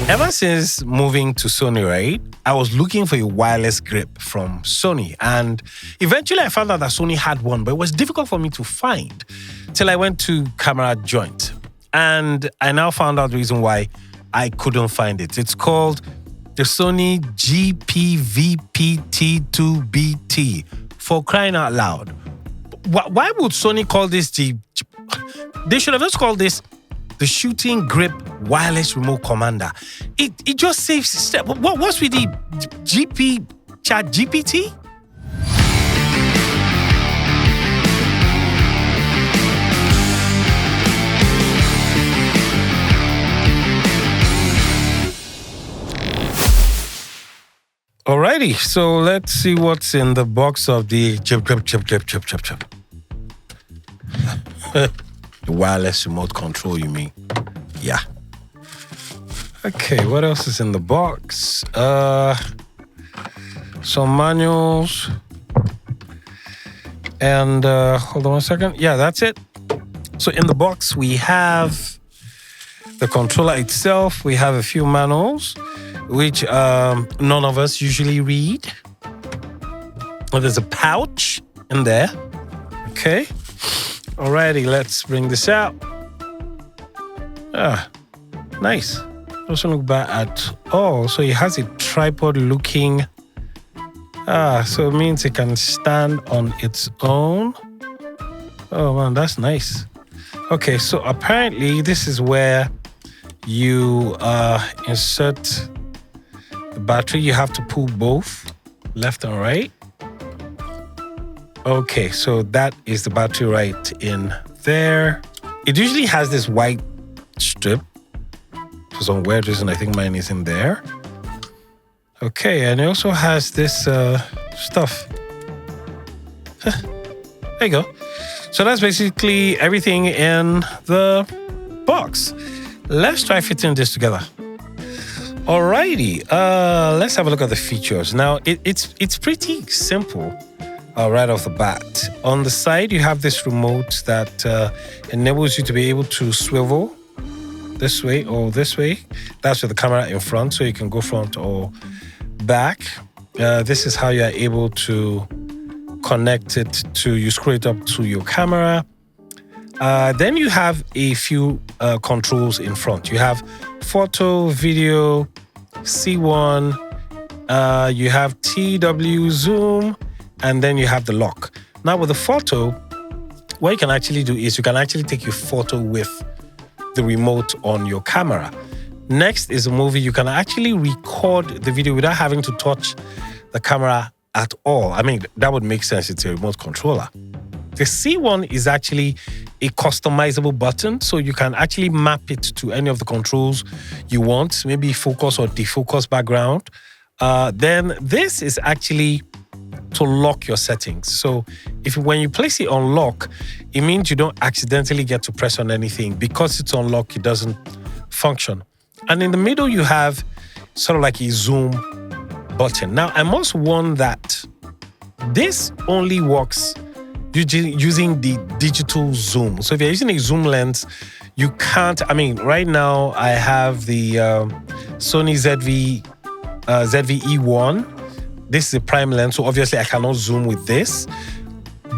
Ever since moving to Sony, right, I was looking for a wireless grip from Sony. And eventually I found out that Sony had one, but it was difficult for me to find till I went to Camerajoint. And I now found out the reason why I couldn't find it. It's called the Sony GP-VPT2BT, for crying out loud. Why would Sony call this They should have just called this the Shooting Grip Wireless Remote Commander. It just saves step. What's with the GP Chat GPT? Alrighty, so let's see what's in the box of the chip. The wireless remote control, you mean? Yeah. Okay, what else is in the box? Some manuals. And hold on one second. Yeah, that's it. So in the box, we have the controller itself. We have a few manuals, which none of us usually read. Well, there's a pouch in there. Okay. Alrighty, let's bring this out. Nice. Doesn't look bad at all. So it has a tripod looking. So it means it can stand on its own. Oh man, that's nice. Okay, so apparently this is where you insert the battery. You have to pull both, left and right. Okay, so that is the battery right in there. It usually has this white strip. For some weird reason, I think mine is in there. Okay, and it also has this stuff. There you go. So that's basically everything in the box. Let's try fitting this together. Alrighty, let's have a look at the features. Now, it's pretty simple. Right off the bat. On the side, you have this remote that enables you to be able to swivel this way or this way. That's with the camera in front, so you can go front or back. This is how you are able to connect it to, you screw it up to your camera. Then you have a few controls in front. You have photo, video, C1, you have TW zoom, and then you have the lock. Now with the photo, what you can actually do is you can actually take your photo with the remote on your camera. Next is a movie. You can actually record the video without having to touch the camera at all. I mean, that would make sense. It's a remote controller. The C1 is actually a customizable button, so you can actually map it to any of the controls you want, maybe focus or defocus background. Then this is actually to lock your settings. So when you place it on lock, it means you don't accidentally get to press on anything. Because it's on lock, it doesn't function. And in the middle, you have sort of like a zoom button. Now, I must warn that this only works using the digital zoom. So if you're using a zoom lens, you can't, I mean, right now I have the Sony ZV-E1. This is a prime lens, so obviously I cannot zoom with this.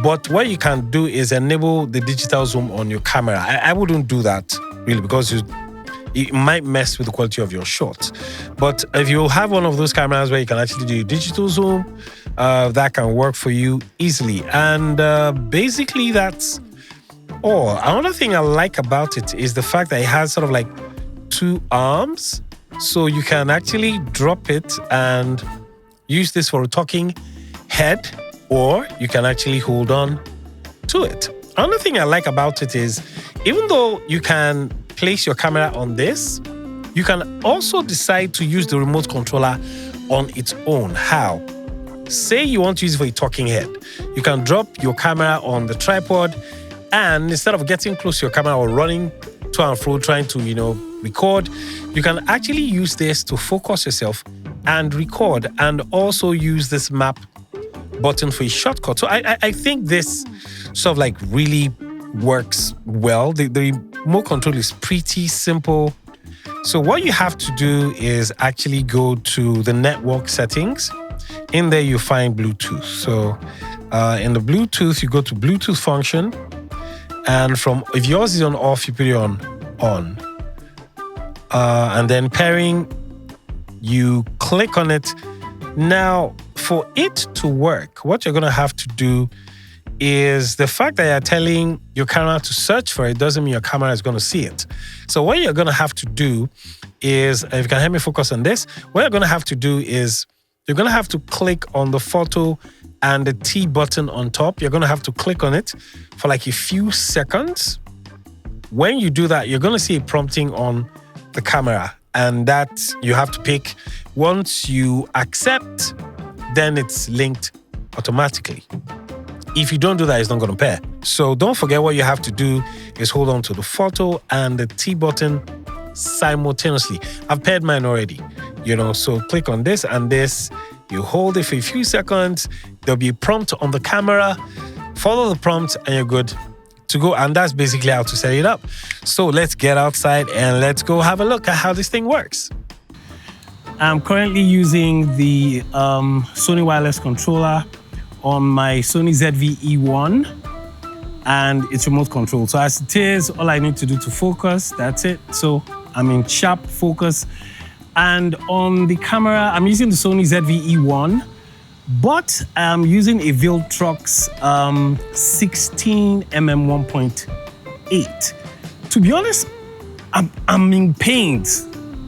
But what you can do is enable the digital zoom on your camera. I wouldn't do that really, because it might mess with the quality of your shots. But if you have one of those cameras where you can actually do digital zoom, that can work for you easily. And basically that's all. Another thing I like about it is the fact that it has sort of like two arms. So you can actually drop it and use this for a talking head, or you can actually hold on to it. Another thing I like about it is, even though you can place your camera on this, you can also decide to use the remote controller on its own. How? Say you want to use it for a talking head. You can drop your camera on the tripod, and instead of getting close to your camera or running to and fro trying to, record, you can actually use this to focus yourself and record, and also use this map button for a shortcut. So I think this sort of like really works well. The remote control is pretty simple So what you have to do is actually go to the network settings. In there, you find Bluetooth. So in the Bluetooth, you go to Bluetooth function. And if yours is on off, you put it on. And then pairing, you click on it. Now, for it to work, what you're going to have to do is the fact that you're telling your camera to search for it doesn't mean your camera is going to see it. So what you're going to have to do is, if you can help me focus on this, what you're going to have to do is you're going to have to click on the photo and the T button on top. You're going to have to click on it for like a few seconds. When you do that, you're going to see a prompting on the camera, and that you have to pick. Once you accept, then it's linked automatically. If you don't do that, it's not going to pair. So don't forget, what you have to do is hold on to the photo and the T button simultaneously. I've paired mine already, so click on this and this. You hold it for a few seconds. There'll be a prompt on the camera. Follow the prompt and you're good to go. And that's basically how to set it up. So let's get outside and let's go have a look at how this thing works. I'm currently using the Sony wireless controller on my Sony ZV-E1, and it's remote control. So as it is, all I need to do to focus, that's it. So I'm in sharp focus. And on the camera, I'm using the Sony ZV-E1, but I'm using a Viltrox 16mm 1.8. To be honest, I'm in pain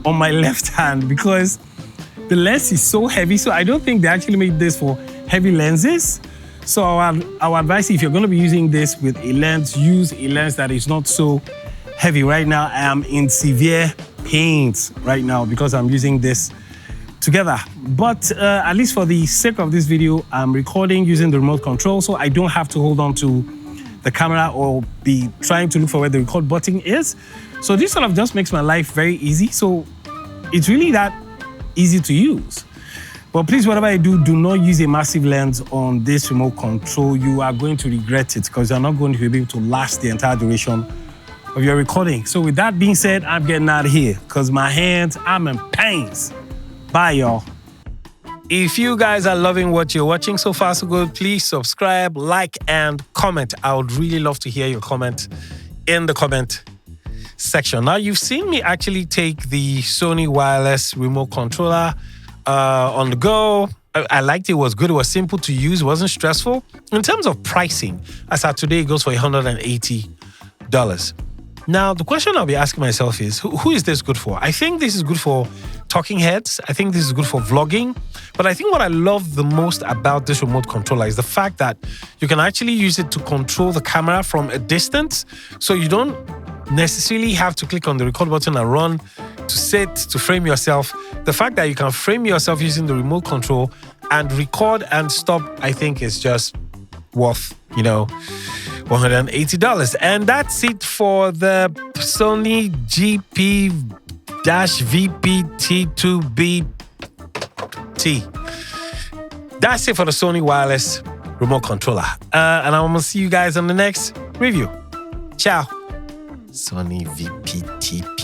on my left hand because the lens is so heavy. So I don't think they actually made this for heavy lenses. So I would advise you, if you're going to be using this with a lens, use a lens that is not so heavy. Right now, I am in severe pains right now because I'm using this together. But at least for the sake of this video, I'm recording using the remote control, so I don't have to hold on to the camera or be trying to look for where the record button is. So this sort of just makes my life very easy. So it's really that easy to use. But please, whatever you do, do not use a massive lens on this remote control. You are going to regret it because you're not going to be able to last the entire duration of your recording. So with that being said, I'm getting out of here because my hands, I'm in pains. Bye, y'all. If you guys are loving what you're watching so far, so good, please subscribe, like, and comment. I would really love to hear your comment in the comment section. Now, you've seen me actually take the Sony wireless remote controller on the go. I liked it. It was good. It was simple to use. It wasn't stressful. In terms of pricing, as of today, it goes for $180. Now, the question I'll be asking myself is, who is this good for? I think this is good for talking heads. I think this is good for vlogging. But I think what I love the most about this remote controller is the fact that you can actually use it to control the camera from a distance. So you don't necessarily have to click on the record button and run to sit, to frame yourself. The fact that you can frame yourself using the remote control and record and stop, I think is just worth, $180. And that's it for the Sony GP-VPT2BT. That's it for the Sony wireless remote controller. And I'm gonna see you guys on the next review. Ciao. Sony VPT2.